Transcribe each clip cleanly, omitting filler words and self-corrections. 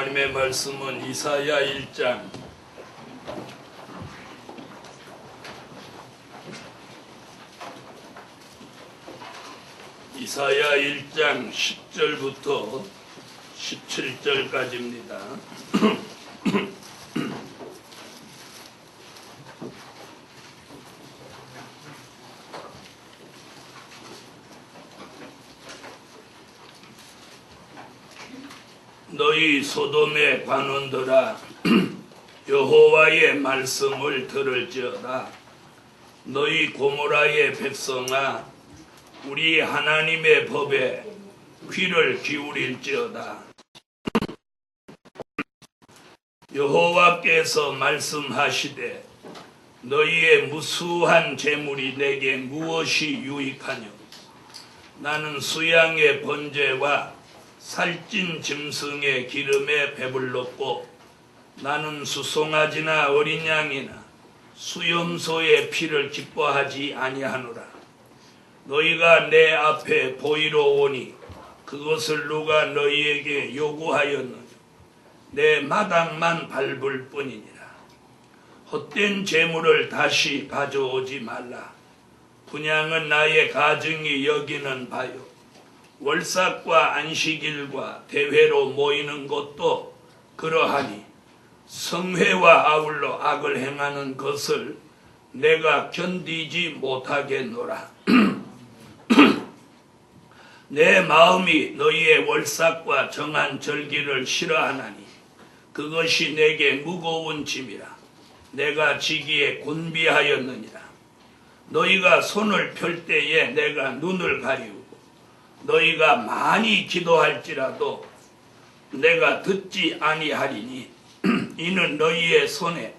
하나님의 말씀은 이사야 1장 10절부터 17절까지입니다. 너희 소돔의 관원들아 여호와의 말씀을 들을지어다. 너희 고모라의 백성아 우리 하나님의 법에 귀를 기울일지어다. 여호와께서 말씀하시되 너희의 무수한 재물이 내게 무엇이 유익하뇨. 나는 수양의 번제와 살찐 짐승의 기름에 배불렀고 나는 수송아지나 어린 양이나 수염소의 피를 기뻐하지 아니하노라. 너희가 내 앞에 보이러 오니 그것을 누가 너희에게 요구하였느냐. 내 마당만 밟을 뿐이니라. 헛된 재물을 다시 가져오지 말라. 분향은 나의 가증이 여기는 바요. 월삭과 안식일과 대회로 모이는 것도 그러하니 성회와 아울러 악을 행하는 것을 내가 견디지 못하겠노라. 내 마음이 너희의 월삭과 정한 절기를 싫어하나니 그것이 내게 무거운 짐이라. 내가 지기에 곤비하였느니라. 너희가 손을 펼 때에 내가 눈을 가리우고 너희가 많이 기도할지라도 내가 듣지 아니하리니 이는 너희의 손에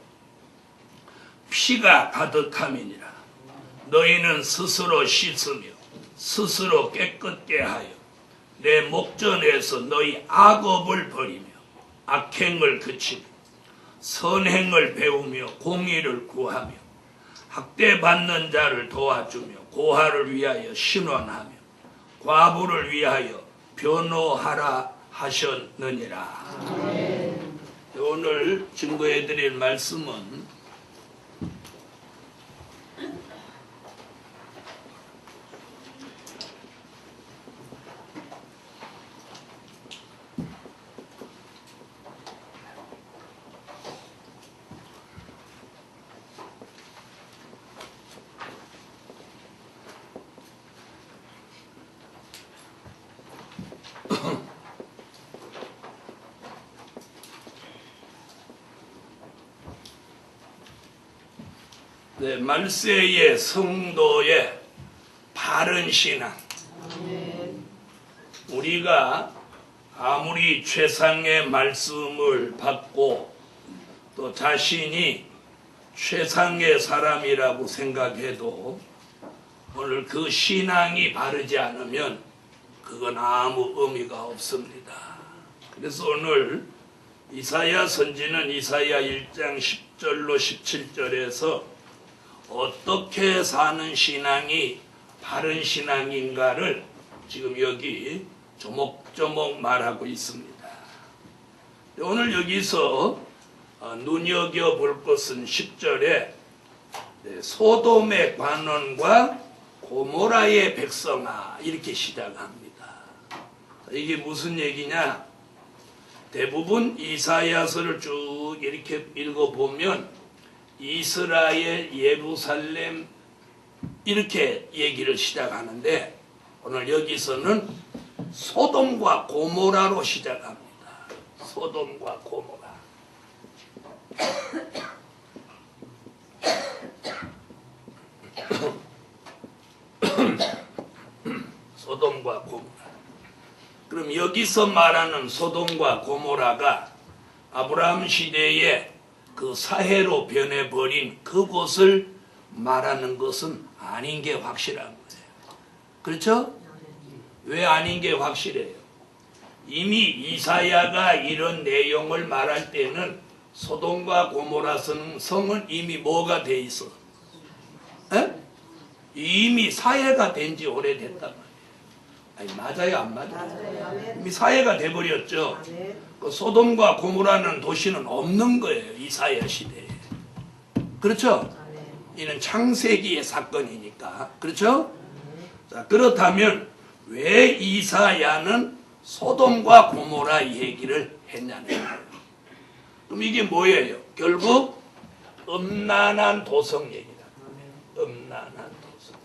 피가 가득함이니라. 너희는 스스로 씻으며 스스로 깨끗게 하여 내 목전에서 너희 악업을 버리며 악행을 그치며 선행을 배우며 공의를 구하며 학대받는 자를 도와주며 고아를 위하여 신원하며 과부를 위하여 변호하라 하셨느니라. 아멘. 오늘 증거해드릴 말씀은 말세의 성도의 바른 신앙. 우리가 아무리 최상의 말씀을 받고 또 자신이 최상의 사람이라고 생각해도 오늘 그 신앙이 바르지 않으면 그건 아무 의미가 없습니다. 그래서 오늘 이사야 선지는 이사야 1장 10절로 17절에서 어떻게 사는 신앙이 바른 신앙인가를 지금 여기 조목조목 말하고 있습니다. 오늘 여기서 눈여겨볼 것은 10절에 소돔의 관원과 고모라의 백성아 이렇게 시작합니다. 이게 무슨 얘기냐? 대부분 이사야서를 쭉 이렇게 읽어보면 이스라엘, 예루살렘 이렇게 얘기를 시작하는데 오늘 여기서는 소돔과 고모라로 시작합니다. 소돔과 고모라. 소돔과 고모라. 그럼 여기서 말하는 소돔과 고모라가 아브라함 시대에 그 사해로 변해버린 그곳을 말하는 것은 아닌 게 확실한 거예요. 그렇죠? 왜 아닌 게 확실해요? 이미 이사야가 이런 내용을 말할 때는 소돔과 고모라 성은 이미 뭐가 돼 있어? 에? 이미 사해가 된 지 오래됐단 말이에요. 아니, 맞아요, 안 맞아요? 이미 사회가 돼버렸죠. 그 소돔과 고모라는 도시는 없는 거예요, 이사야 시대에. 그렇죠? 이는 창세기의 사건이니까. 그렇죠? 자, 그렇다면 왜 이사야는 소돔과 고모라 얘기를 했냐는 거예요. 그럼 이게 뭐예요? 결국 음란한 도성 얘기다. 음란한 도성.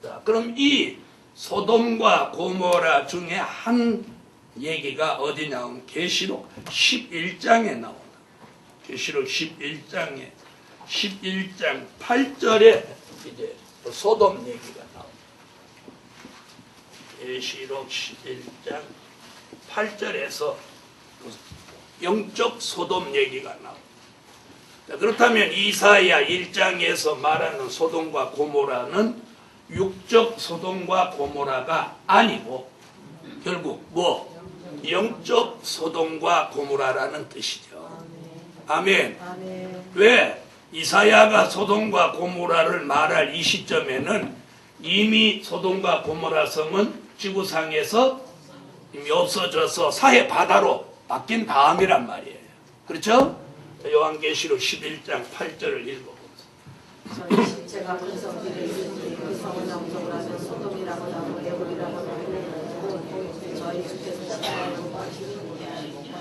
자, 그럼 이 소돔과 고모라 중에 한 얘기가 어디냐 하면 계시록 11장에 나온다. 계시록 11장 8절에 이제 소돔 얘기가 나옵니다. 계시록 11장 8절에서 영적 소돔 얘기가 나옵니다. 자, 그렇다면 이사야 1장에서 말하는 소돔과 고모라는 육적 소돔과 고모라가 아니고 결국 뭐? 영적 소돔과 고모라라는 뜻이죠. 아멘. 왜? 이사야가 소돔과 고모라를 말할 이 시점에는 이미 소돔과 고모라 성은 지구상에서 이미 없어져서 사해 바다로 바뀐 다음이란 말이에요. 그렇죠? 요한계시록 11장 8절을 읽어보세요. 저희 실체가 분성길에 있으니 그 성은 영적으로 하면 소돔이라고 하고 애굽이라고 하고 저희 주께서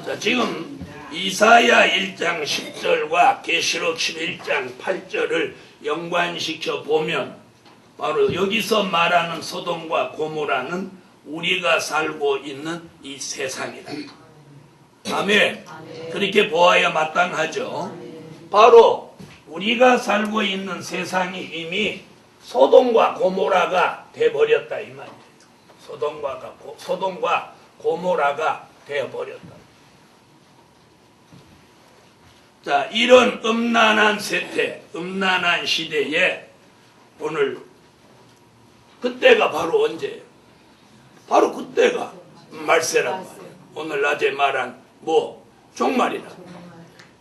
자, 지금 이사야 1장 10절과 계시록 11장 8절을 연관시켜 보면 바로 여기서 말하는 소돔과 고모라는 우리가 살고 있는 이 세상이다. 아멘. 그렇게 보아야 마땅하죠. 바로 우리가 살고 있는 세상이 이미 소돔과 고모라가 돼버렸다 이 말이에요. 소돔과 고모라가 되어버렸다. 자, 이런 음란한 세태, 음란한 시대에 오늘 그때가 바로 언제예요? 바로 그때가 말세란 말이에요. 오늘 낮에 말한 뭐 종말이라.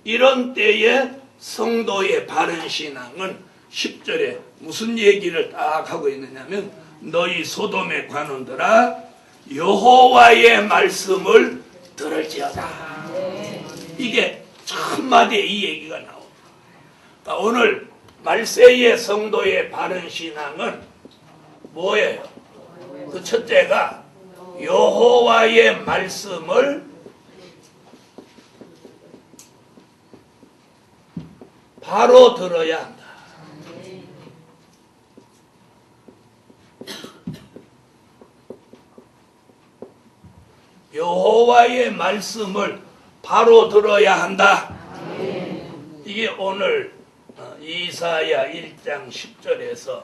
이런 때에 성도의 바른 신앙은 10절에 무슨 얘기를 딱 하고 있느냐면 너희 소돔의 관원들아 여호와의 말씀을 들을지어다. 이게 첫 마디에 이 얘기가 나옵니다. 그러니까 오늘 말세의 성도의 바른 신앙은 뭐예요? 그 첫째가 여호와의 말씀을 바로 들어야 한다. 여호와의 말씀을 바로 들어야 한다. 이게 오늘 이사야 1장 10절에서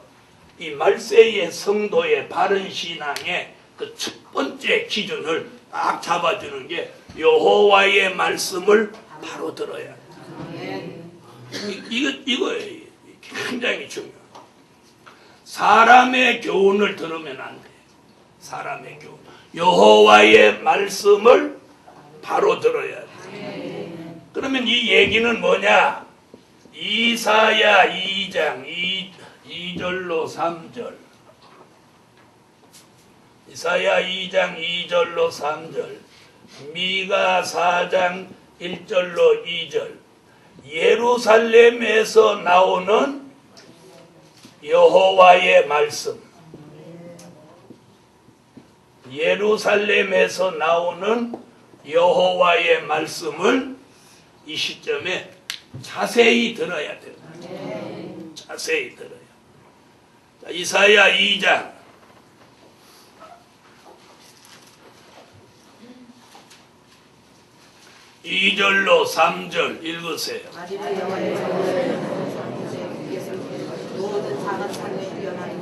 이 말세의 성도의 바른 신앙의 그 첫 번째 기준을 딱 잡아주는 게 여호와의 말씀을 바로 들어야 한다. 이거예요. 굉장히 중요해요. 사람의 교훈을 들으면 안 돼. 사람의 교훈. 여호와의 말씀을 바로 들어야 돼. 그러면 이 얘기는 뭐냐? 이사야 2장 2절로 3절. 이사야 2장 2절로 3절. 미가 4장 1절로 2절. 예루살렘에서 나오는 여호와의 말씀. 예루살렘에서 나오는 여호와의 말씀을 이 시점에 자세히 들어야 돼요. 자세히 들어요. 자, 이사야 2장 2절로 3절 읽으세요. 모든 작은 산에 뛰어나니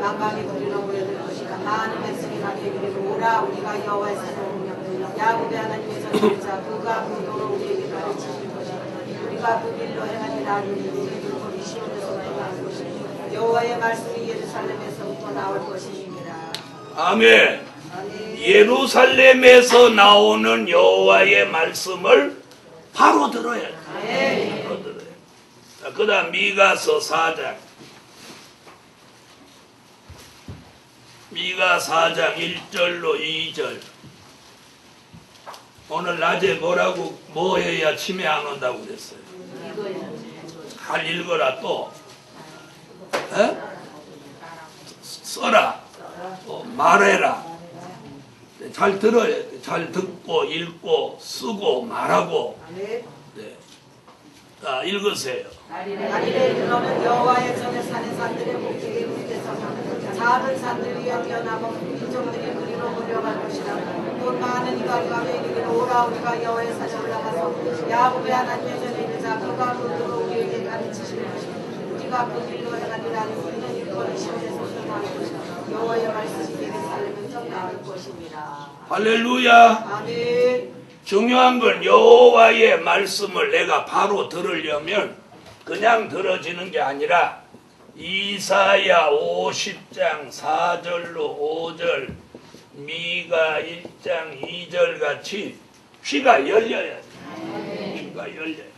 만방의 거리로 모여들 것이다. 많은 백성이 가게 이르기를 오라 우리가 여호와의 산에 오며 야곱의 하나님의 전능자 그가 그 도로 우리에게 가르치실 것이다. 우리가 그 길로 행하리라 하니 우리 거기 시온에서 나올 것이니 여호와의 말씀이 예루살렘에서부터 나올 것이니라. 아멘. 예루살렘에서 나오는 여호와의 말씀을 바로 들어야 돼. 바로 들어야 돼. 자, 그다음 미가서 4장 미가 4장 1절로 2절. 오늘 낮에 뭐 해야 치매 안 온다고 그랬어요? 잘 읽어라 또. 에? 써라. 또 말해라. 잘 들어야 돼. 잘 듣고 읽고 쓰고 말하고. 네. 자, 읽으세요. 다리를 들어는 여호와의 전에 사는 산들의 목적이 이르게서 작은 산들 위에 뛰어나고 인종들이 그리로 몰려갈 것이라. 또 많은 이가리가 이르기를 오라 우리가 여호와의 산에 올라가서 야곱의 하나님의 전에 이르자 그가 그들로 우리에게 가르치실 것이다. 우리가 그 길로 행하리라. 우리는 일거리 시온에서 소망할 것이다. 여호와의 말씀이 예루살렘은 정나을 것입니다. 할렐루야. 아멘. 중요한 건 여호와의 말씀을 내가 바로 들으려면 그냥 들어지는 게 아니라 이사야 50장 4절로 5절 미가 1장 2절 같이 귀가 열려야 돼. 귀가 열려야 돼.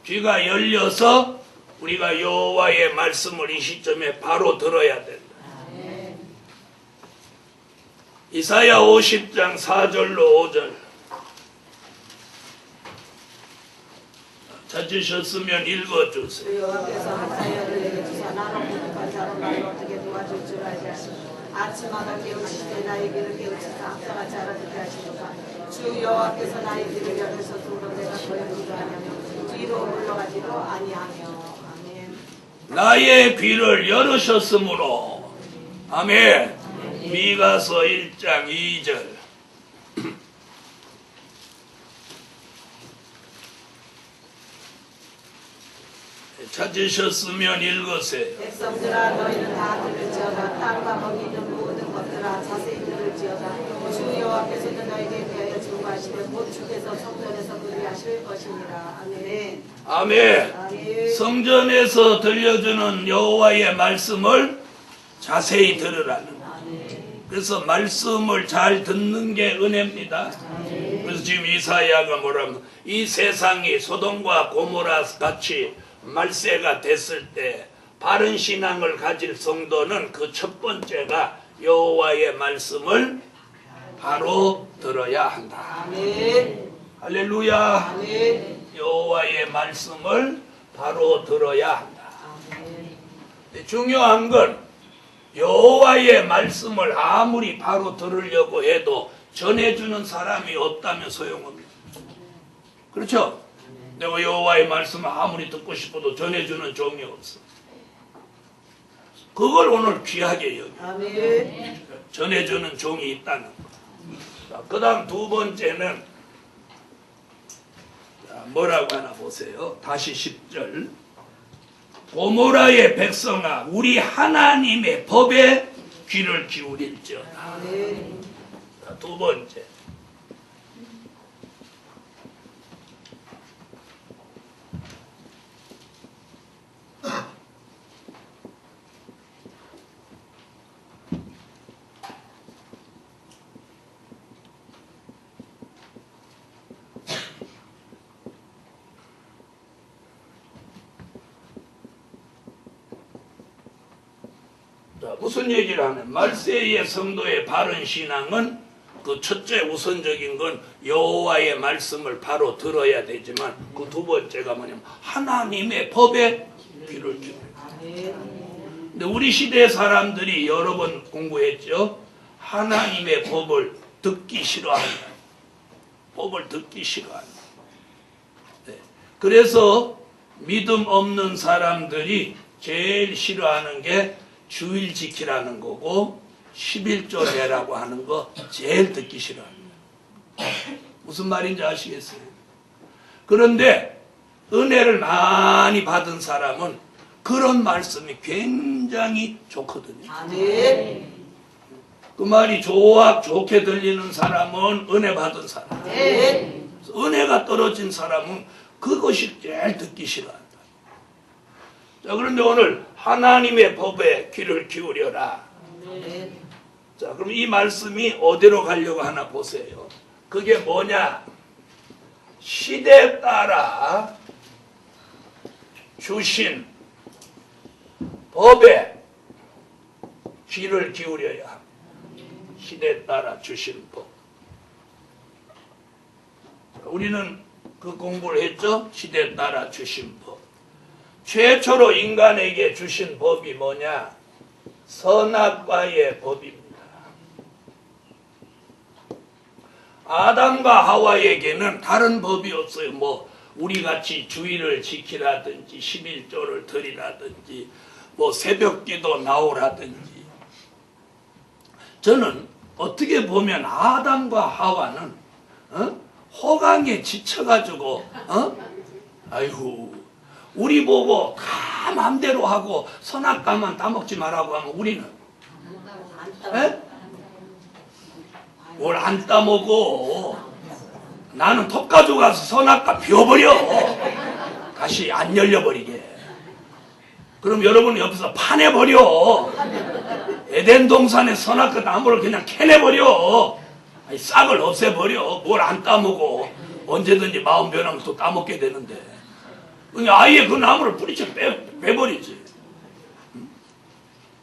귀가 열려서 우리가 여호와의 말씀을 이 시점에 바로 들어야 된다. 이사야 50장 4절로 5절 찾으셨으면 읽어주세요. 여호와께서 하사야를 내게 주사 나로 부족한 자로 나를 어떻게 도와줄 줄 알게 하시고 아침마다 깨우치시되 나의 길을 깨우치사 앞서같이 알아듣게 하시도다. 주 여호와께서 나의 길을 열으셨으므로 내가 거역지도 아니하며 뒤로 물러가지도 아니하며. 아멘. 나의 귀를 열으셨으므로. 아멘. 미가서 1장 2절 찾으셨으면 읽으세요. 백성들아 너희는 다 들을지어다. 땅과 거기 있는 모든 것들아 자세히 들을지어다. 주 여호와께서는 너희에게 대하여 증거하시되 곧 주께서 성전에서 그리하실 것입니다. 아멘. 아멘. 아멘. 성전에서 들려주는 여호와의 말씀을 자세히 들으라는. 그래서 말씀을 잘 듣는 게 은혜입니다. 그래서 지금 이사야가 뭐라면 이 세상이 소돔과 고모라 같이 말세가 됐을 때 바른 신앙을 가질 성도는 그 첫 번째가 여호와의 말씀을 바로 들어야 한다. 아멘. 할렐루야. 아멘. 여호와의 말씀을 바로 들어야 한다. 아멘. 중요한 건 여호와의 말씀을 아무리 바로 들으려고 해도 전해주는 사람이 없다면 소용없니다. 그렇죠? 내가 여호와의 말씀을 아무리 듣고 싶어도 전해주는 종이 없어. 그걸 오늘 귀하게 여기. 아멘. 전해주는 종이 있다는 거. 그 다음 두 번째는 뭐라고 하나 보세요. 다시 10절. 고모라의 백성아 우리 하나님의 법에 귀를 기울일지어다. 아멘. 두 번째. 무슨 얘기를 하냐? 말세의 성도의 바른 신앙은 그 첫째 우선적인 건 여호와의 말씀을 바로 들어야 되지만 그 두 번째가 뭐냐면 하나님의 법에 귀를 기울여야. 근데 우리 시대 사람들이 여러 번 공부했죠. 하나님의 법을 듣기 싫어한다. 법을 듣기 싫어한다. 네. 그래서 믿음 없는 사람들이 제일 싫어하는 게 주일 지키라는 거고 11조 내라고 하는 거 제일 듣기 싫어합니다. 무슨 말인지 아시겠어요? 그런데 은혜를 많이 받은 사람은 그런 말씀이 굉장히 좋거든요. 아멘. 그 말이 좋게 들리는 사람은 은혜 받은 사람. 아멘. 은혜가 떨어진 사람은 그것이 제일 듣기 싫어한다. 자, 그런데 오늘 하나님의 법에 귀를 기울여라. 아멘. 자, 그럼 이 말씀이 어디로 가려고 하나 보세요. 그게 뭐냐? 시대에 따라 주신 법에 귀를 기울여야 합니다. 시대에 따라 주신 법. 우리는 그 공부를 했죠. 시대에 따라 주신 법. 최초로 인간에게 주신 법이 뭐냐? 선악과의 법입니다. 아담과 하와에게는 다른 법이 없어요. 뭐 우리같이 주의를 지키라든지 11조를 드리라든지 뭐 새벽기도 나오라든지. 저는 어떻게 보면 아담과 하와는 호강에 지쳐가지고 아이고 우리 보고 다 마음대로 하고 선악과만 따먹지 말라고 하면 우리는 뭘 안 따먹어. 나는 톱 가져가서 선악과 비워버려. 다시 안 열려버리게. 그럼 여러분 옆에서 파내버려. 에덴 동산의 선악과 나무를 그냥 캐내버려. 아니, 싹을 없애버려. 뭘 안 따먹어. 언제든지 마음 변하면 또 따먹게 되는데. 그냥 아예 그 나무를 뿌리쳐 빼버리지.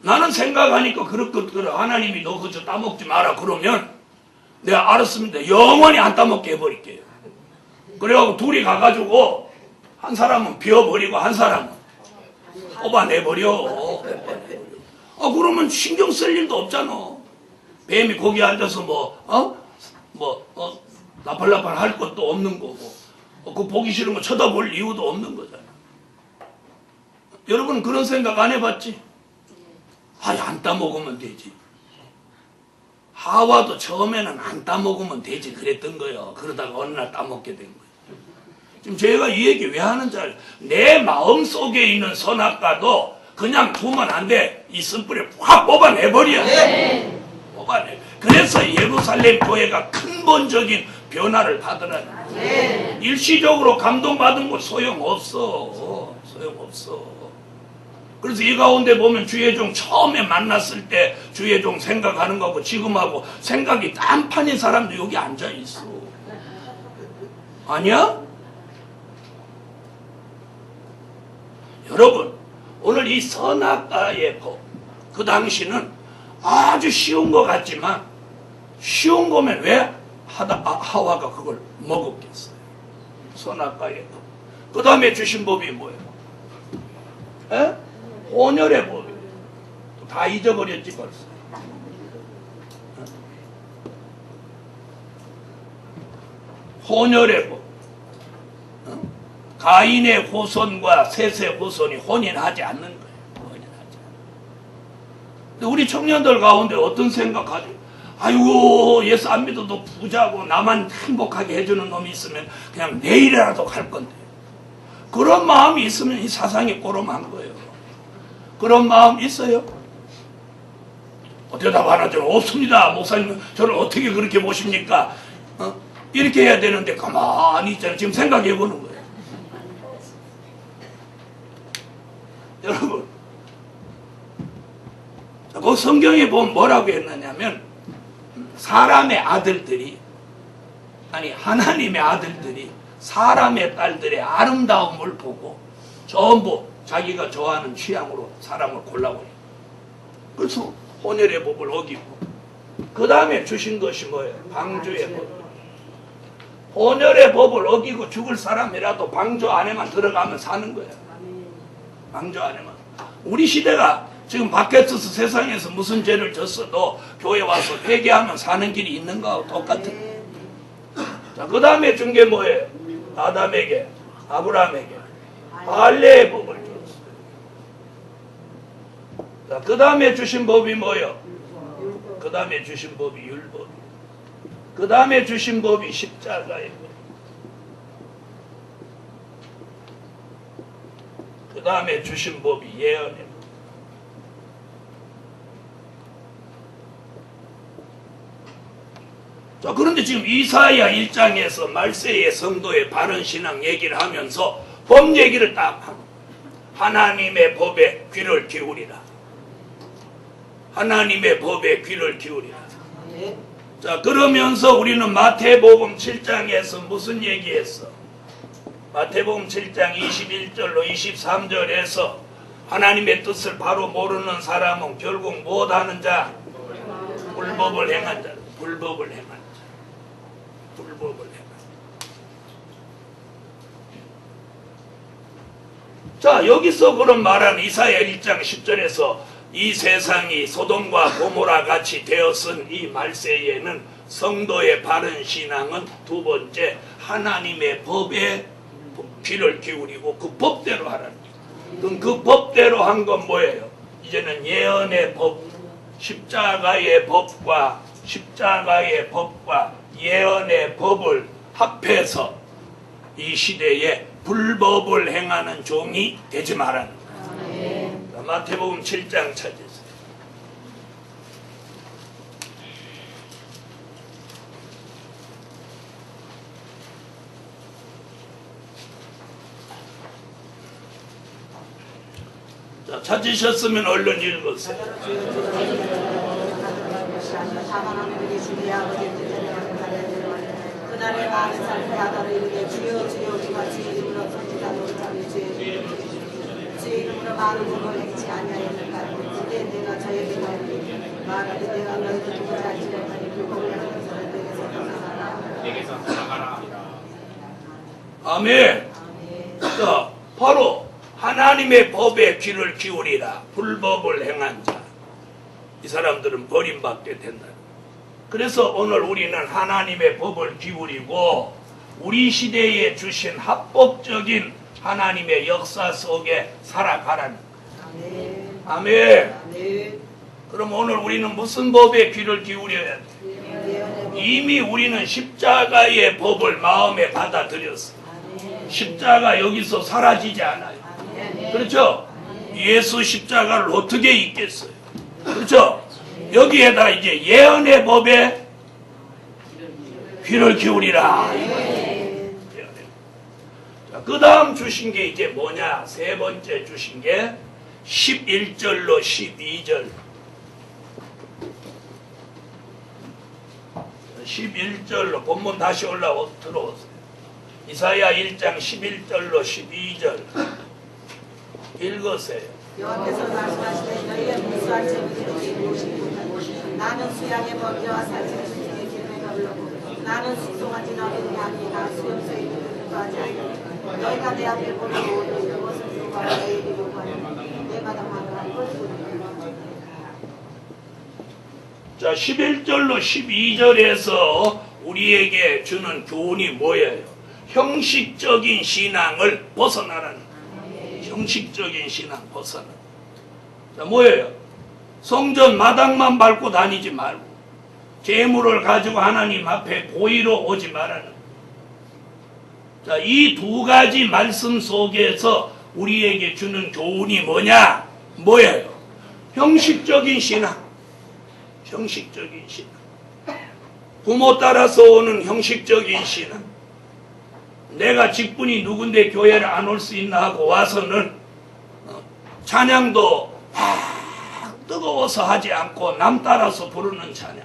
나는 생각하니까 그렇거든. 하나님이 너 그저 따먹지 마라 그러면 내가 알았습니다. 영원히 안 따먹게 해버릴게요. 그래갖고 둘이 가가지고 한 사람은 비워버리고 한 사람은 뽑아내버려. 그러면 신경 쓸 일도 없잖아. 뱀이 거기 앉아서 나팔나팔 할 것도 없는 거고, 그 보기 싫은 거 쳐다볼 이유도 없는 거잖아. 여러분 그런 생각 안 해봤지? 안 따먹으면 되지. 하와도 처음에는 안 따먹으면 되지 그랬던 거예요. 그러다가 어느 날 따먹게 된 거예요. 지금 제가 이 얘기 왜 하는지 알아요? 내 마음속에 있는 선악과도 그냥 두면 안 돼. 이 쓴뿌리 확 뽑아내버려. 뽑아내. 그래서 예루살렘 교회가 근본적인 변화를 받으라는 거예요. 일시적으로 감동받은 건 소용없어. 소용없어. 그래서 이 가운데 보면 주의종 처음에 만났을 때 주의종 생각하는 거하고 지금하고 생각이 딴판인 사람도 여기 앉아있어. 아니야? 여러분 오늘 이 선악과의 법, 그 당시는 아주 쉬운 것 같지만 쉬운 거면 왜 하와가 그걸 먹었겠어요. 선악과의 법. 그 다음에 주신 법이 뭐예요? 혼혈의 법이에요. 다 잊어버렸지 벌써. 혼혈의 법. 가인의 후손과 셋의 후손이 혼인하지 않는 거예요. 혼인하지 않는. 근데 우리 청년들 가운데 어떤 생각하죠? 아이고 예수 안 믿어도 부자고 나만 행복하게 해주는 놈이 있으면 그냥 내일이라도 갈 건데. 그런 마음이 있으면 이 사상이 꼬름한 거예요. 그런 마음 있어요? 대답 안 하죠. 없습니다. 목사님 저를 어떻게 그렇게 보십니까? 이렇게 해야 되는데 가만히 있잖아요. 지금 생각해 보는 거예요. 여러분 그 성경에 보면 뭐라고 했느냐면 사람의 아들들이 하나님의 아들들이 사람의 딸들의 아름다움을 보고 전부 자기가 좋아하는 취향으로 사람을 골라버려요. 그래서 혼혈의 법을 어기고 그 다음에 주신 것이 뭐예요? 방주의 법. 혼혈의 법을 어기고 죽을 사람이라도 방주 안에만 들어가면 사는 거예요. 방주 안에만. 우리 시대가 지금 밖에서 세상에서 무슨 죄를 졌어도 교회 와서 회개하면 사는 길이 있는 거하고 똑같은. 자, 그 다음에 준 게 뭐예요? 아담에게, 아브라함에게 할례의 법을 줬어요. 자, 그 다음에 주신 법이 뭐예요? 그 다음에 주신 법이 율법. 그 다음에 주신 법이 십자가의 법. 그 다음에 주신 법이 예언의 법. 자, 그런데 지금 이사야 1장에서 말세의 성도의 바른 신앙 얘기를 하면서 법 얘기를 딱 합니다. 하나님의 법에 귀를 기울이라. 하나님의 법에 귀를 기울이라. 자, 그러면서 우리는 마태복음 7장에서 무슨 얘기했어? 마태복음 7장 21절로 23절에서 하나님의 뜻을 바로 모르는 사람은 결국 못하는 자, 불법을 행한 자, 불법을 행한 자, 불법을 행한 자. 자, 여기서 그런 말하는 이사야 1장 10절에서 이 세상이 소돔과 고모라 같이 되었은 이 말세에는 성도의 바른 신앙은 두 번째 하나님의 법에 귀를 기울이고 그 법대로 하라는 거예요. 그럼 그 법대로 한 건 뭐예요? 이제는 예언의 법, 십자가의 법과 예언의 법을 합해서 이 시대에 불법을 행하는 종이 되지 말라는 거예요. 마태복음 7장 찾으세요. 자, 찾으셨으면 얼른 읽으세요. 그날에 많은 사람이 나더러 이르되 주여 주여 우리가 주의 이름으로 선지자도 자기 주의 이름으로 많은 것을 행치 아니하였는가. 그때 내가 저에게 말하되 내가 너희를 누구지 알지라니 불법을 하는 사람들에게서 떠나가라. 아멘. 자, 바로 하나님의 법에 귀를 기울이라. 불법을 행한 자, 이 사람들은 버림받게 된다. 그래서 오늘 우리는 하나님의 법을 기울이고 우리 시대에 주신 합법적인 하나님의 역사 속에 살아가라는 거예요. 아멘. 아멘. 그럼 오늘 우리는 무슨 법에 귀를 기울여야 돼? 이미 우리는 십자가의 법을 마음에 받아들였어요. 십자가 여기서 사라지지 않아요. 그렇죠? 예수 십자가를 어떻게 잊겠어요? 그렇죠? 여기에다 이제 예언의 법에 귀를 기울이라. 그 다음 주신 게 이제 뭐냐? 세 번째 주신 게 11절로 12절. 11절로 본문 다시 들어오세요. 이사야 1장 11절로 12절 읽으세요. 여호와께서 말씀하시되 너희의 무수한 재물들이 무엇이고 나는 수양의 번제와 살찌는 중에 기름에 가르고 나는 숙성하지 않은 양이나 수염소에 있는 것도 하지 않고 너희가 내 앞에 보는 모든 것을 요구하여 내일이 요구하는 내 마당만을 할 것이고. 자, 11절로 12절에서 우리에게 주는 교훈이 뭐예요? 형식적인 신앙을 벗어나라는 거예요. 형식적인 신앙 벗어나. 자, 뭐예요? 성전 마당만 밟고 다니지 말고 재물을 가지고 하나님 앞에 고의로 오지 말라는 거예요. 자, 이 두 가지 말씀 속에서 우리에게 주는 교훈이 뭐냐? 뭐예요? 형식적인 신앙. 형식적인 신앙. 부모 따라서 오는 형식적인 신앙. 내가 직분이 누군데 교회를 안 올 수 있나 하고 와서는 찬양도 뜨거워서 하지 않고 남 따라서 부르는 찬양.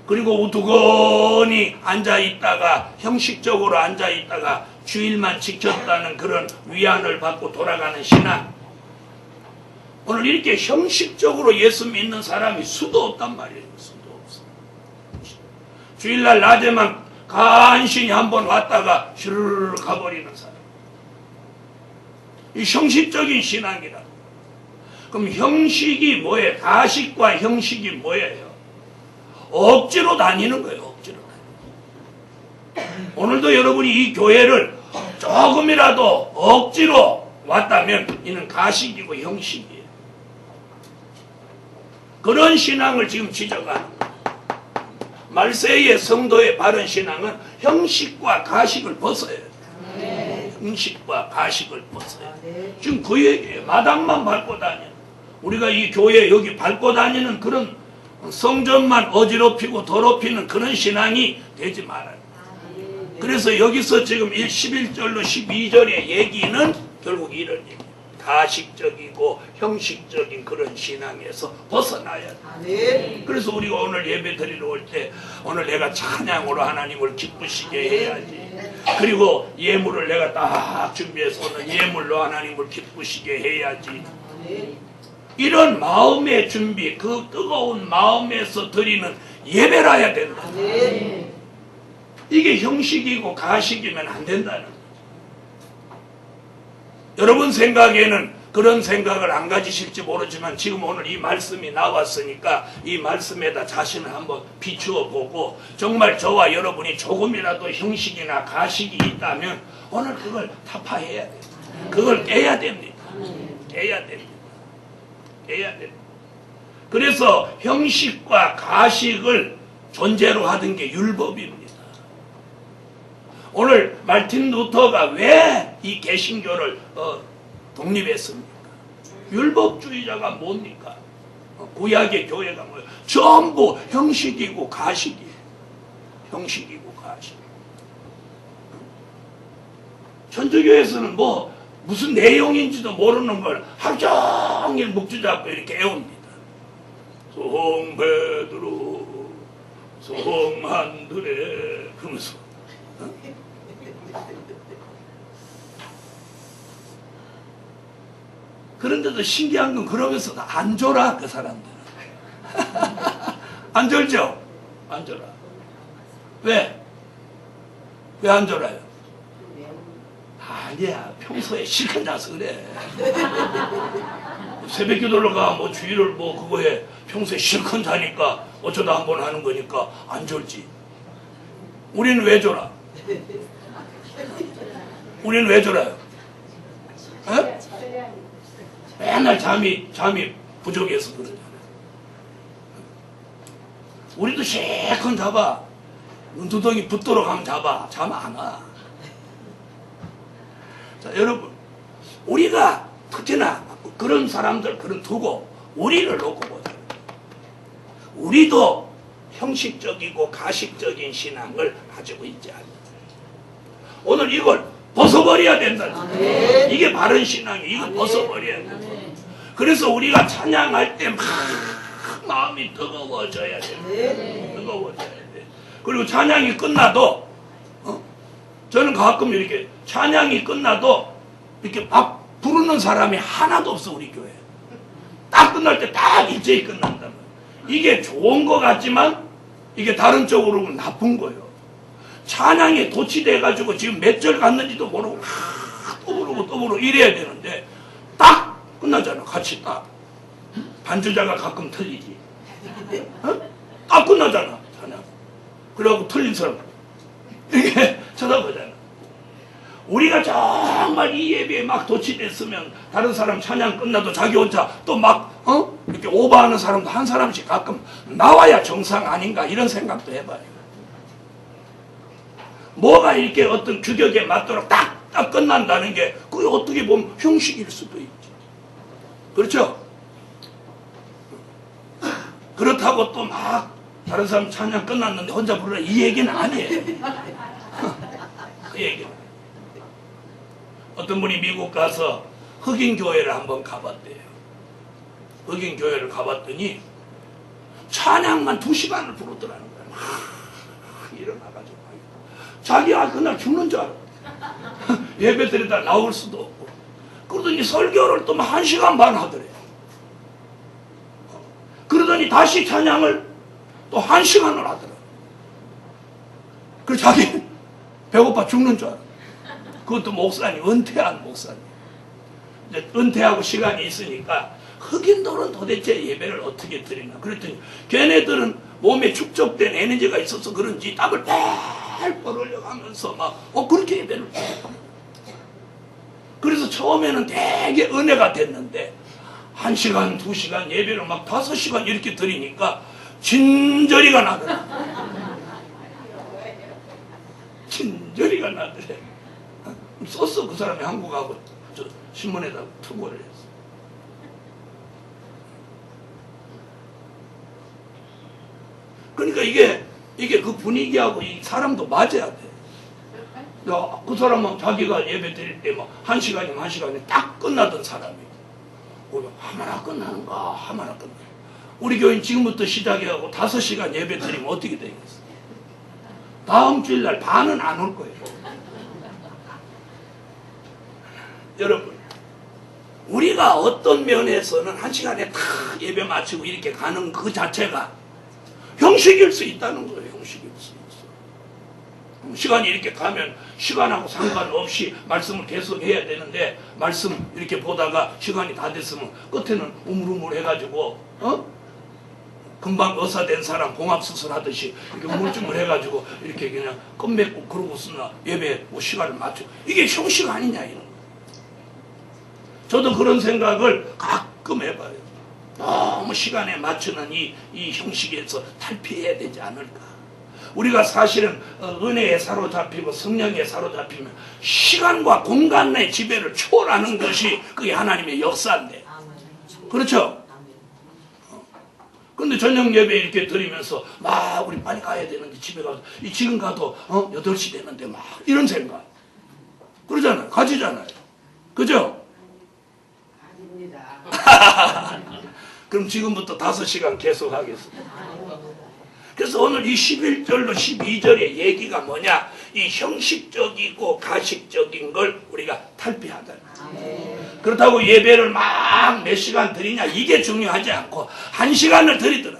그리고 우두건이 앉아있다가 형식적으로 앉아있다가 주일만 지켰다는 그런 위안을 받고 돌아가는 신앙. 오늘 이렇게 형식적으로 예수 믿는 사람이 수도 없단 말이에요. 수도 없어. 주일날 낮에만 간신히 한번 왔다가 슈르르 가버리는 사람. 이 형식적인 신앙이라. 그럼 형식이 뭐예요? 가식과 형식이 뭐예요? 억지로 다니는 거예요. 억지로 다니는. 오늘도 여러분이 이 교회를 조금이라도 억지로 왔다면 이는 가식이고 형식이에요. 그런 신앙을 지금 지적하는 거예요. 말세의 성도의 바른 신앙은 형식과 가식을 벗어야 돼요. 형식과 가식을 벗어야 돼요. 지금 그 얘기예요. 마당만 밟고 다니는. 우리가 이 교회 여기 밟고 다니는 그런 성전만 어지럽히고 더럽히는 그런 신앙이 되지 말아요. 그래서 여기서 지금 11절로 12절의 얘기는 결국 이런 얘기예요. 가식적이고 형식적인 그런 신앙에서 벗어나야 돼. 그래서 우리가 오늘 예배 드리러 올 때 오늘 내가 찬양으로 하나님을 기쁘시게 해야지. 그리고 예물을 내가 딱 준비해서 오늘 예물로 하나님을 기쁘시게 해야지. 이런 마음의 준비, 그 뜨거운 마음에서 드리는 예배라야 된다. 이게 형식이고 가식이면 안 된다는 거예요. 여러분 생각에는 그런 생각을 안 가지실지 모르지만 지금 오늘 이 말씀이 나왔으니까 이 말씀에다 자신을 한번 비추어 보고 정말 저와 여러분이 조금이라도 형식이나 가식이 있다면 오늘 그걸 타파해야 돼요. 그걸 깨야 됩니다. 깨야 됩니다. 깨야 됩니다. 그래서 형식과 가식을 존재로 하던 게 율법입니다. 오늘 마틴 루터가 왜 이 개신교를 독립했습니까? 율법주의자가 뭡니까? 구약의 교회가 뭐예요? 전부 형식이고 가식이에요. 형식이고 가식. 천주교에서는 뭐 무슨 내용인지도 모르는 걸 하루 종일 묵주 잡고 이렇게 외웁니다. 송 베드로 송 안드레 그러면서 그런데도 신기한 건 그러면서도 안 졸아 그 사람들은. 안 졸죠? 안 졸아. 왜? 왜 안 졸아요? 아니야, 평소에 실컷 자서 그래. 새벽 기도를 가, 뭐 주일을 뭐 그거 해. 평소에 실컷 자니까 어쩌다 한번 하는 거니까 안 졸지. 우리는 왜 졸아? 우리는 왜 졸아요? 에? 맨날 잠이 부족해서 그러잖아요. 우리도 실컷 자봐. 눈두덩이 붙도록 하면 자봐. 잠 안 와. 자, 여러분, 우리가 특히나 그런 사람들 그런 두고 우리를 놓고 보자. 우리도 형식적이고 가식적인 신앙을 가지고 있지 않습니다. 오늘 이걸 벗어버려야 된다. 이게 바른 신앙이에요. 이거 벗어버려야 된다. 그래서 우리가 찬양할 때 막 마음이 뜨거워져야 돼. 뜨거워져야 돼. 그리고 찬양이 끝나도 저는 가끔 이렇게 찬양이 끝나도 이렇게 막 부르는 사람이 하나도 없어 우리 교회. 딱 끝날 때 딱 일제히 끝난단 말이에요. 이게 좋은 것 같지만 이게 다른 쪽으로 보면 나쁜 거예요. 찬양에 도취돼가지고 지금 몇 절 갔는지도 모르고 또 부르고 또 부르고 이래야 되는데 딱 끝나잖아. 같이 딱. 반주자가 가끔 틀리지. 딱 끝나잖아. 찬양. 그래갖고 틀린 사람 이렇게 쳐다보잖아. 우리가 정말 이 예배에 막 도취됐으면 다른 사람 찬양 끝나도 자기 혼자 또 막 이렇게 오버하는 사람도 한 사람씩 가끔 나와야 정상 아닌가 이런 생각도 해봐요. 뭐가 이렇게 어떤 규격에 맞도록 딱 끝난다는 게 그게 어떻게 보면 형식일 수도 있지. 그렇죠? 그렇다고 또 막 다른 사람 찬양 끝났는데 혼자 부르라 이 얘기는 아니에요. 그 얘기는. 어떤 분이 미국 가서 흑인 교회를 한번 가봤대요. 흑인 교회를 가봤더니 찬양만 2시간을 부르더라는 거야. 일어나가지고 자기가 그날 죽는 줄 알아. 예배 드리다 나올 수도 없고. 그러더니 설교를 또 1시간 반 하더래. 그러더니 다시 찬양을 또 1시간을 하더라. 그래서 자기 배고파 죽는 줄 알아. 그것도 목사님, 은퇴한 목사님. 이제 은퇴하고 시간이 있으니까 흑인들은 도대체 예배를 어떻게 드리나. 그랬더니 걔네들은 몸에 축적된 에너지가 있어서 그런지 땀을 뻘뻘 흘려가면서 막 그렇게 예배를 해. 그래서 처음에는 되게 은혜가 됐는데 1시간, 2시간 예배를 막 5시간 이렇게 드리니까 진저리가 나더라. 진저리가 나더래. 썼어. 그 사람이 한국하고 저 신문에다 투고를 했어. 그러니까 이게 그 분위기하고 이 사람도 맞아야 돼. 그 사람은 자기가 예배 드릴 때 뭐 1시간이면 1시간이 딱 끝나던 사람이에요. 하마나 끝나는가 하마나 끝나. 우리 교인 지금부터 시작해가고 5시간 예배 드리면 어떻게 되겠어? 다음 주일날 반은 안 올 거예요. 여러분, 우리가 어떤 면에서는 한 시간에 다 예배 마치고 이렇게 가는 그 자체가 형식일 수 있다는 거예요. 형식일 수 있어. 시간이 이렇게 가면 시간하고 상관없이 말씀을 계속 해야 되는데, 말씀 이렇게 보다가 시간이 다 됐으면 끝에는 우물우물 해가지고 금방 의사된 사람 봉합수술 하듯이 이렇게 우물쭈물 해가지고 이렇게 그냥 끝맺고 그러고 쓰나 예배 뭐 시간을 맞춰. 이게 형식 아니냐 이런 거. 저도 그런 생각을 가끔 해봐요. 너무 시간에 맞추는 이 형식에서 탈피해야 되지 않을까. 우리가 사실은 은혜에 사로잡히고 성령에 사로잡히면 시간과 공간의 지배를 초월하는 것이 그게 하나님의 역사인데. 그렇죠? 근데 저녁 예배 이렇게 드리면서 막 우리 빨리 가야 되는데 집에 가서 지금 가도 8시 되는데 막 이런 생각. 그러잖아요. 가지잖아요. 그죠? 그럼 지금부터 5시간 계속 하겠습니다. 그래서 오늘 이 11절로 12절의 얘기가 뭐냐? 이 형식적이고 가식적인 걸 우리가 탈피하다. 그렇다고 예배를 막 몇 시간 드리냐 이게 중요하지 않고 1시간을 드리더라.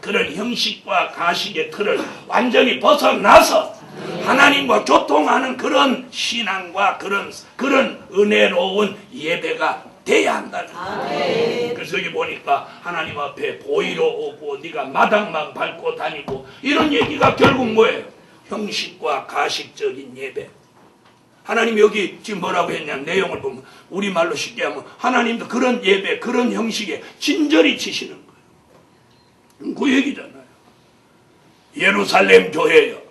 그런 형식과 가식의 틀을 완전히 벗어나서 하나님과 교통하는 그런 신앙과 그런 은혜로운 예배가 돼야 한다는 거예요. 그래서 여기 보니까 하나님 앞에 보이러 오고 네가 마당만 밟고 다니고 이런 얘기가 결국 뭐예요? 형식과 가식적인 예배. 하나님 여기 지금 뭐라고 했냐 내용을 보면 우리말로 쉽게 하면 하나님도 그런 예배 그런 형식에 진저리 치시는 거예요. 그 얘기잖아요. 예루살렘 교회요.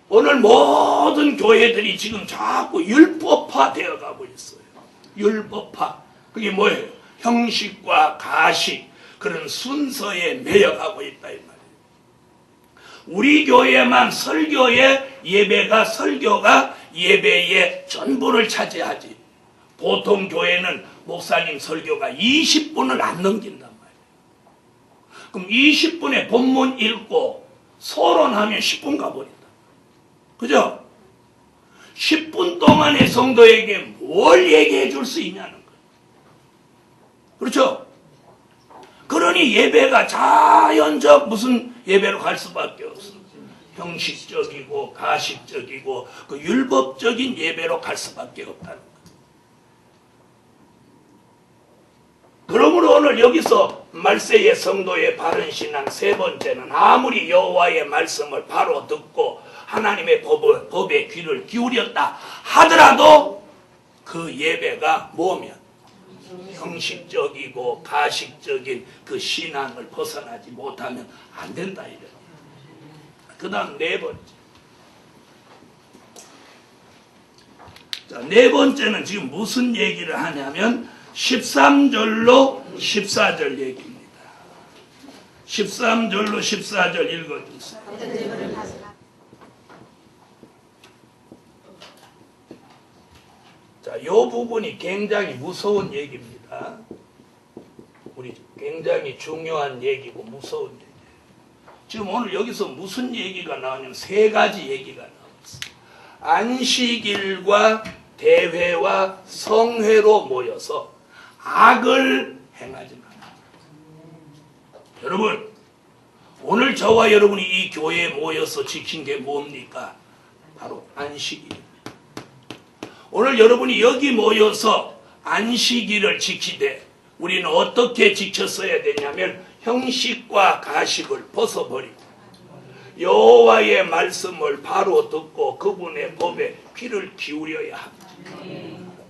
오늘 모든 교회들이 지금 자꾸 율법화 되어가고 있어요. 율법화. 그게 뭐예요? 형식과 가식, 그런 순서에 매여가고 있다 이 말이에요. 우리 교회만 설교가 예배의 전부를 차지하지. 보통 교회는 목사님 설교가 20분을 안 넘긴단 말이에요. 그럼 20분에 본문 읽고 소론하면 10분 가버린다. 그죠? 10분 동안의 성도에게 뭘 얘기해 줄 수 있냐는 거예요. 그렇죠? 그러니 예배가 자연적 무슨 예배로 갈 수밖에 없어. 형식적이고 가식적이고 그 율법적인 예배로 갈 수밖에 없다는 거예요. 그러므로 오늘 여기서 말세의 성도의 바른 신앙 세 번째는 아무리 여호와의 말씀을 바로 듣고 하나님의 법에 귀를 기울였다 하더라도 그 예배가 뭐면 형식적이고 가식적인 그 신앙을 벗어나지 못하면 안 된다 이거예요. 그 다음 네 번째. 자, 네 번째는 지금 무슨 얘기를 하냐면 13절로 14절 얘기입니다. 13절로 14절 읽어주세요. 자, 이 부분이 굉장히 무서운 얘기입니다. 우리 굉장히 중요한 얘기고 무서운 얘기예요. 지금 오늘 여기서 무슨 얘기가 나오냐면 세 가지 얘기가 나왔어요. 안식일과 대회와 성회로 모여서 악을 행하지 마라. 여러분, 오늘 저와 여러분이 이 교회에 모여서 지킨 게 뭡니까? 바로 안식일. 오늘 여러분이 여기 모여서 안식일을 지키되 우리는 어떻게 지켰어야 되냐면 형식과 가식을 벗어버리고 여호와의 말씀을 바로 듣고 그분의 법에 귀를 기울여야 합니다.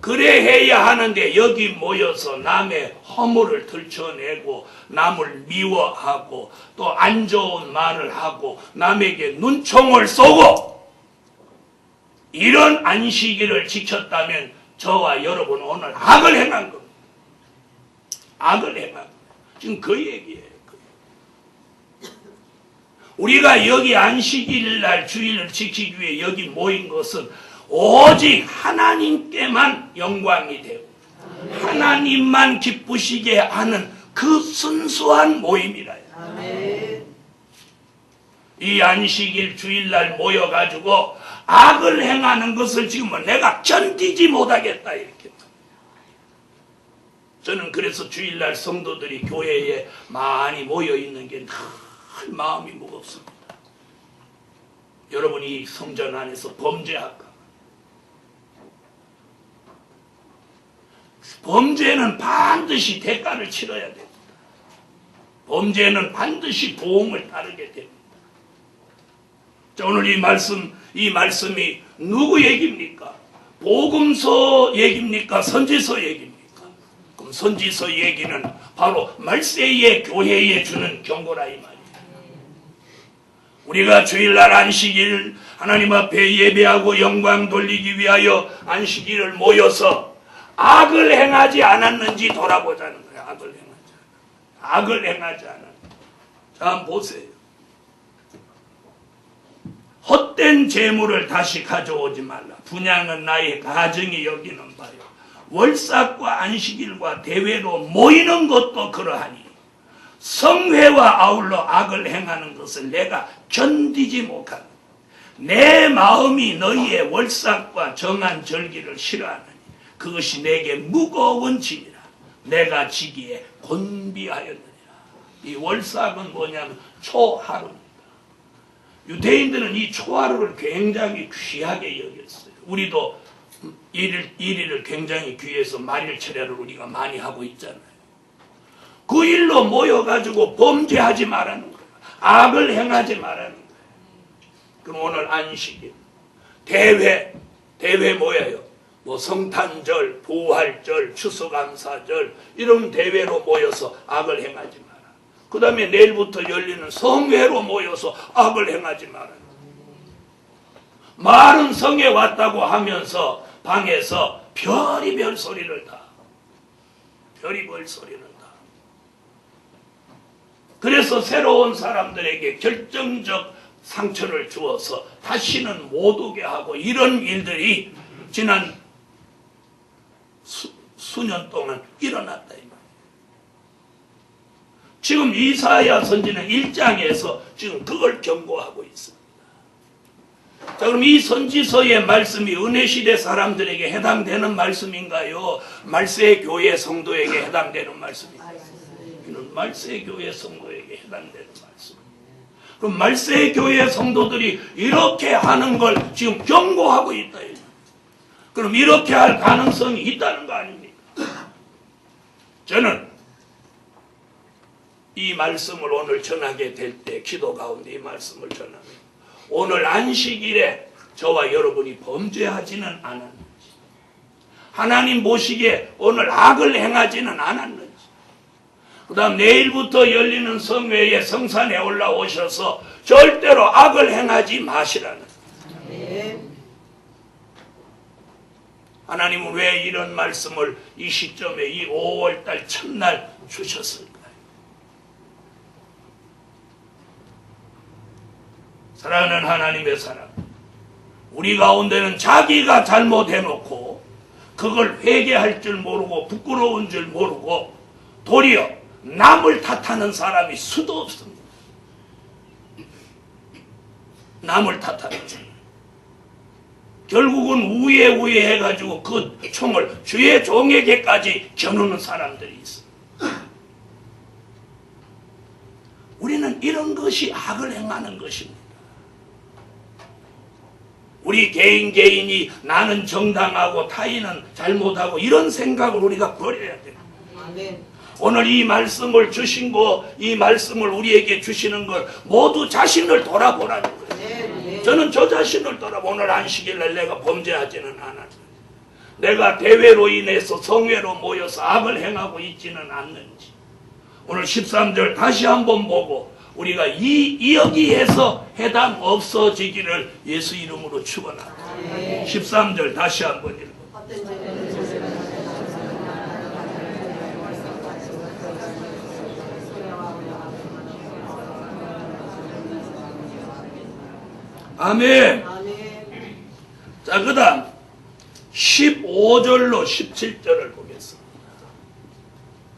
그래 해야 하는데 여기 모여서 남의 허물을 들춰내고 남을 미워하고 또 안 좋은 말을 하고 남에게 눈총을 쏘고 이런 안식일을 지켰다면 저와 여러분 오늘 악을 행한 겁니다. 악을 행한 겁니다. 지금 그 얘기예요. 우리가 여기 안식일 날 주일을 지키기 위해 여기 모인 것은 오직 하나님께만 영광이 되고 하나님만 기쁘시게 하는 그 순수한 모임이라요. 이 안식일 주일날 모여가지고 악을 행하는 것을 지금 내가 견디지 못하겠다 이렇게. 저는 그래서 주일날 성도들이 교회에 많이 모여 있는 게 늘 마음이 무겁습니다. 여러분이 성전 안에서 범죄할까? 범죄는 반드시 대가를 치러야 됩니다. 범죄는 반드시 보응을 따르게 됩니다. 자, 오늘 이 말씀이 누구 얘기입니까? 복음서 얘기입니까? 선지서 얘기입니까? 그럼 선지서 얘기는 바로 말세의 교회에 주는 경고라 이 말이에요. 우리가 주일날 안식일 하나님 앞에 예배하고 영광 돌리기 위하여 안식일을 모여서 악을 행하지 않았는지 돌아보자는 거예요. 악을 행하지 않았는지. 자, 한번 보세요. 헛된 재물을 다시 가져오지 말라. 분양은 나의 가정이 여기는 바요. 월삭과 안식일과 대회로 모이는 것도 그러하니 성회와 아울러 악을 행하는 것을 내가 견디지 못하노. 내 마음이 너희의 월삭과 정한 절기를 싫어하느니 그것이 내게 무거운 짐이라. 내가 지기에 곤비하였느니라. 이 월삭은 뭐냐면 초하루입니다. 유대인들은 이 초하루를 굉장히 귀하게 여겼어요. 우리도 일일을 굉장히 귀해서 말일 철야를 우리가 많이 하고 있잖아요. 그 일로 모여가지고 범죄하지 말라는 거예요. 악을 행하지 말라는 거예요. 그럼 오늘 안식일, 대회 뭐예요? 뭐 성탄절, 부활절, 추수감사절 이런 대회로 모여서 악을 행하지 마라. 그 다음에 내일부터 열리는 성회로 모여서 악을 행하지 마라. 말은 성에 왔다고 하면서 방에서 별의별 소리를 다. 그래서 새로운 사람들에게 결정적 상처를 주어서 다시는 못 오게 하고 이런 일들이 지난 수년 동안 일어났다. 지금 이사야 선지는 1장에서 지금 그걸 경고하고 있습니다. 자, 그럼 이 선지서의 말씀이 은혜시대 사람들에게 해당되는 말씀인가요? 말세 교회 성도에게 해당되는 말씀인가요? 이는 말세 교회 성도에게 해당되는 말씀. 그럼 말세 교회 성도들이 이렇게 하는 걸 지금 경고하고 있다. 그럼 이렇게 할 가능성이 있다는 거 아닙니까? 저는 이 말씀을 오늘 전하게 될 때 기도 가운데 이 말씀을 전합니다. 오늘 안식일에 저와 여러분이 범죄하지는 않았는지, 하나님 보시기에 오늘 악을 행하지는 않았는지, 그 다음 내일부터 열리는 성회에 성산에 올라오셔서 절대로 악을 행하지 마시라는 거예요. 하나님은 왜 이런 말씀을 이 시점에 이 5월달 첫날 주셨을까요? 사랑하는 하나님의 사람, 우리 가운데는 자기가 잘못해놓고 그걸 회개할 줄 모르고 부끄러운 줄 모르고 도리어 남을 탓하는 사람이 수도 없습니다. 남을 탓하는 줄. 결국은 우에 해가지고 그 총을 주의 종에게까지 겨누는 사람들이 있습니다. 우리는 이런 것이 악을 행하는 것입니다. 우리 개인이 나는 정당하고 타인은 잘못하고 이런 생각을 우리가 버려야 돼요. 오늘 이 말씀을 주신 거, 이 말씀을 우리에게 주시는 걸 모두 자신을 돌아보라는 거예요. 저는 저 자신을 돌아보. 오늘 안식일날 내가 범죄하지는 않았는지, 내가 대회로 인해서 성회로 모여서 악을 행하고 있지는 않는지, 오늘 13절 다시 한번 보고 우리가 여기에서 해당 없어지기를 예수 이름으로 축원합니다. 13절 다시 한번 읽어. 아멘. 자, 그 다음 15절로 17절을 보겠습니다.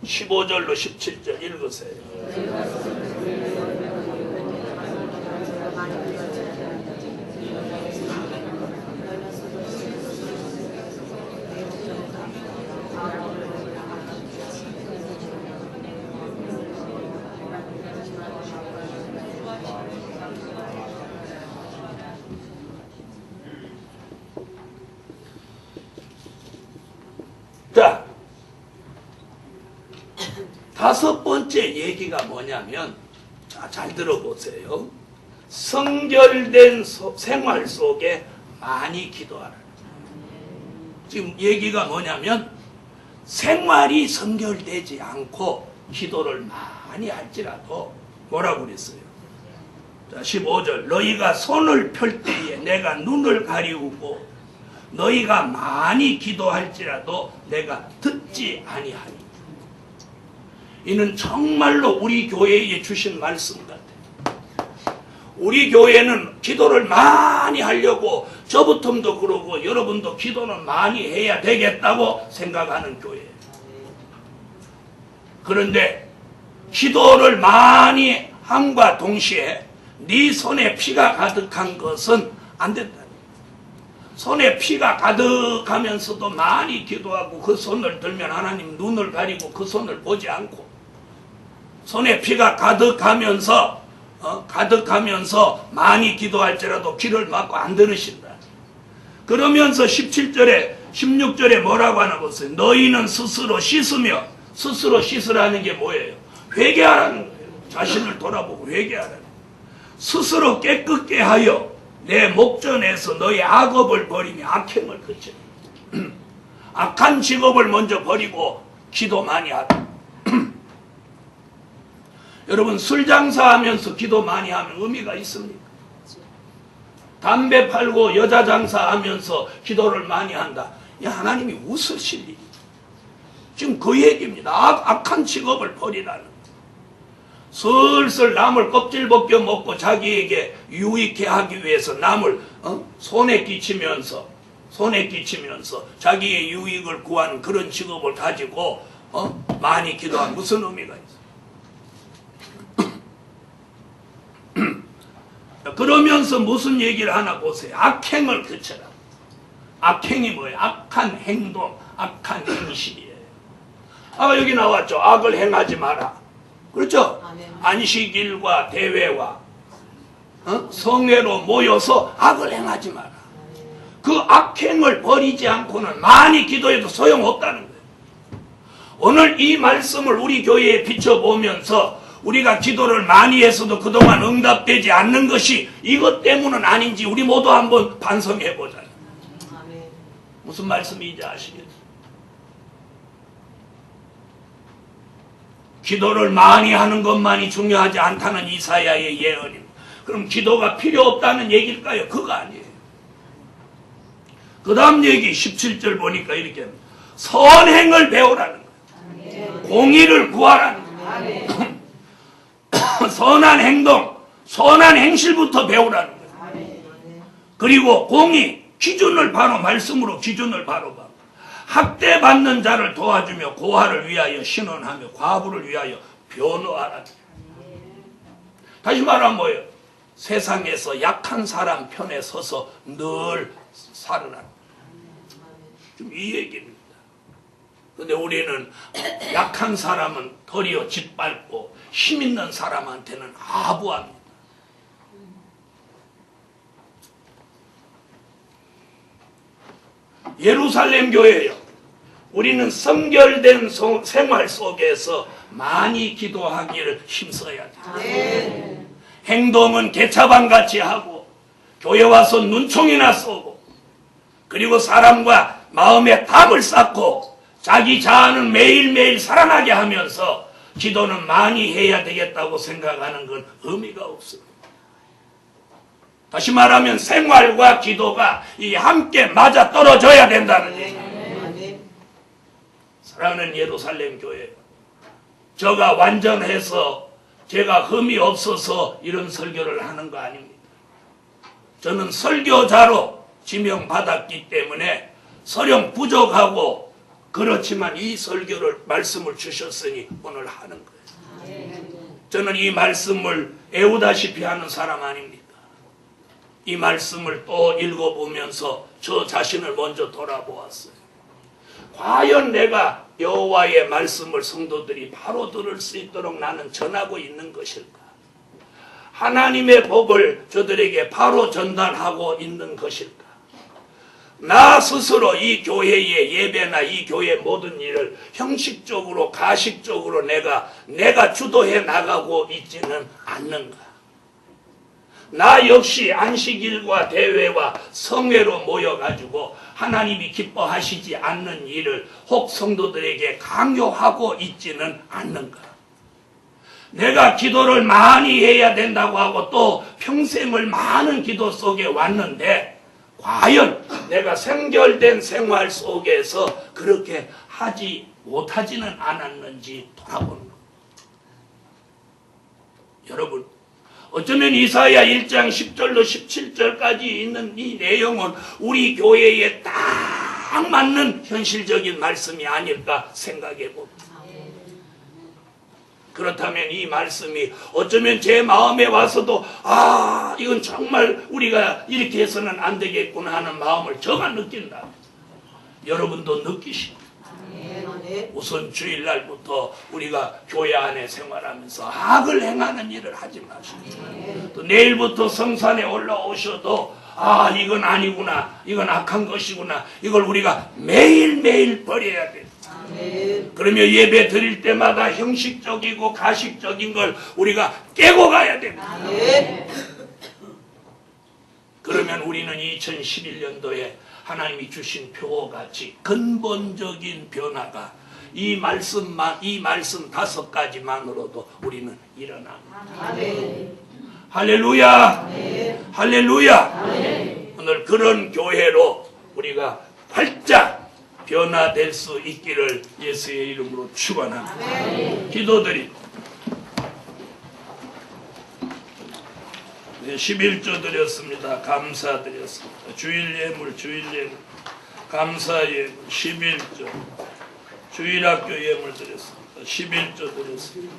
15절로 17절 읽으세요. 다섯 번째 얘기가 뭐냐면, 자, 잘 들어보세요. 성결된 생활 속에 많이 기도하라. 지금 얘기가 뭐냐면, 생활이 성결되지 않고 기도를 많이 할지라도 뭐라고 그랬어요? 자, 15절. 너희가 손을 펼 때에 내가 눈을 가리우고 너희가 많이 기도할지라도 내가 듣지 아니하니. 이는 정말로 우리 교회에 주신 말씀 같아요. 우리 교회는 기도를 많이 하려고 저부터도 그러고 여러분도 기도는 많이 해야 되겠다고 생각하는 교회예요. 그런데 기도를 많이 함과 동시에 네 손에 피가 가득한 것은 안 된다. 손에 피가 가득하면서도 많이 기도하고 그 손을 들면 하나님 눈을 가리고 그 손을 보지 않고, 손에 피가 가득하면서 많이 기도할지라도 귀를 막고 안 들으신다. 그러면서 17절에 16절에 뭐라고 하나 보세요. 너희는 스스로 씻으며, 스스로 씻으라는 게 뭐예요? 회개하라는 거예요. 자신을 돌아보고 회개하라는 거예요. 스스로 깨끗게 하여 내 목전에서 너희 악업을 버리며 악행을 그치라. 악한 직업을 먼저 버리고 기도 많이 하라. 여러분, 술 장사하면서 기도 많이 하면 의미가 있습니까? 담배 팔고 여자 장사하면서 기도를 많이 한다. 야, 하나님이 웃으실 일. 지금 그 얘기입니다. 악한 직업을 버리라는. 슬슬 남을 껍질 벗겨 먹고 자기에게 유익해 하기 위해서 남을 손에 끼치면서 자기의 유익을 구하는 그런 직업을 가지고 많이 기도하면 무슨 의미가 있어? 그러면서 무슨 얘기를 하나 보세요. 악행을 그쳐라. 악행이 뭐예요? 악한 행동, 악한 행실이에요. 아까 여기 나왔죠. 악을 행하지 마라. 그렇죠? 안식일과 대회와 성회로 모여서 악을 행하지 마라. 그 악행을 버리지 않고는 많이 기도해도 소용없다는 거예요. 오늘 이 말씀을 우리 교회에 비춰보면서 우리가 기도를 많이 했어도 그동안 응답되지 않는 것이 이것 때문은 아닌지 우리 모두 한번 반성해보자. 무슨 말씀인지 아시겠어요? 기도를 많이 하는 것만이 중요하지 않다는 이사야의 예언입니다. 그럼 기도가 필요 없다는 얘기일까요? 그거 아니에요. 그 다음 얘기 17절 보니까 이렇게 합니다. 선행을 배우라는 거예요. 공의를 구하라는 거예요. 선한 행동, 선한 행실부터 배우라는 거예요. 그리고 공의, 기준을 바로 말씀으로 기준을 바로 봐. 학대받는 자를 도와주며 고아를 위하여 신원하며 과부를 위하여 변호하라. 다시 말하면 뭐예요? 세상에서 약한 사람 편에 서서 늘 살으라. 좀 이 얘기입니다. 그런데 우리는 약한 사람은 도리어 짓밟고 힘 있는 사람한테는 아부합니다. 예루살렘 교회요. 우리는 성결된 생활 속에서 많이 기도하기를 힘써야 돼. 행동은 개차반같이 하고 교회 와서 눈총이나 쏘고 그리고 사람과 마음에 담을 쌓고 자기 자아는 매일매일 살아나게 하면서 기도는 많이 해야 되겠다고 생각하는 건 의미가 없습니다. 다시 말하면 생활과 기도가 이 함께 맞아 떨어져야 된다는 얘기입니다. 사랑하는 예루살렘 교회, 저가 완전해서 제가 흠이 없어서 이런 설교를 하는 거 아닙니다. 저는 설교자로 지명받았기 때문에 설령 부족하고 그렇지만 이 설교를 말씀을 주셨으니 오늘 하는 거예요. 저는 이 말씀을 애우다시피 하는 사람 아닙니다. 이 말씀을 또 읽어보면서 저 자신을 먼저 돌아보았어요. 과연 내가 여호와의 말씀을 성도들이 바로 들을 수 있도록 나는 전하고 있는 것일까? 하나님의 복을 저들에게 바로 전달하고 있는 것일까? 나 스스로 이 교회의 예배나 이 교회의 모든 일을 형식적으로 가식적으로 내가 주도해 나가고 있지는 않는가? 나 역시 안식일과 대회와 성회로 모여가지고 하나님이 기뻐하시지 않는 일을 혹 성도들에게 강요하고 있지는 않는가? 내가 기도를 많이 해야 된다고 하고 또 평생을 많은 기도 속에 왔는데 과연 내가 생결된 생활 속에서 그렇게 못하지는 않았는지 돌아보는 것. 여러분, 어쩌면 이사야 1장 10절로 17절까지 있는 이 내용은 우리 교회에 딱 맞는 현실적인 말씀이 아닐까 생각해 봅니다. 그렇다면 이 말씀이 어쩌면 제 마음에 와서도 이건 정말 우리가 이렇게 해서는 안 되겠구나 하는 마음을 저가 느낀다. 여러분도 느끼시고 우선 주일날부터 우리가 교회 안에 생활하면서 악을 행하는 일을 하지 마시고 또 내일부터 성산에 올라오셔도 이건 아니구나, 이건 악한 것이구나, 이걸 우리가 매일매일 버려야 돼. 그러면 예배 드릴 때마다 형식적이고 가식적인 걸 우리가 깨고 가야 됩니다. 그러면 우리는 2011년도에 하나님이 주신 표어같이 근본적인 변화가 이 말씀 5가지만으로도 우리는 일어납니다. 할렐루야. 할렐루야. 오늘 그런 교회로 우리가 활짝 변화될 수 있기를 예수의 이름으로 축원합니다. 기도드립니다. 11조 드렸습니다. 감사드렸습니다. 주일 예물 감사 예물 11조, 주일학교 예물 드렸습니다. 11조 드렸습니다.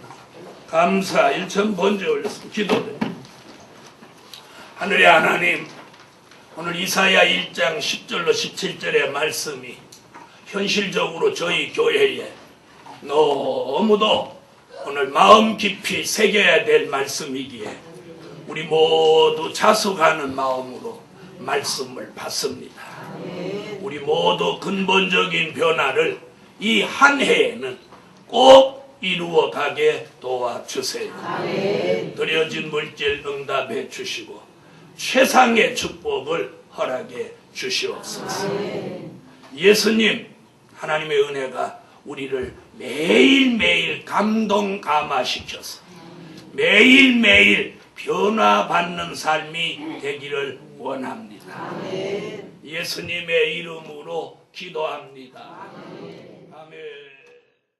감사 1천 번째 올렸습니다. 기도드립니다. 하늘의 하나님, 오늘 이사야 1장 10절로 17절의 말씀이 현실적으로 저희 교회에 너무도 오늘 마음 깊이 새겨야 될 말씀이기에 우리 모두 자숙하는 마음으로 말씀을 받습니다. 우리 모두 근본적인 변화를 이 한 해에는 꼭 이루어 가게 도와주세요. 드려진 물질 응답해 주시고 최상의 축복을 허락해 주시옵소서. 예수님, 하나님의 은혜가 우리를 매일매일 감동 감화시켜서 매일매일 변화받는 삶이 되기를 원합니다. 예수님의 이름으로 기도합니다. 아멘.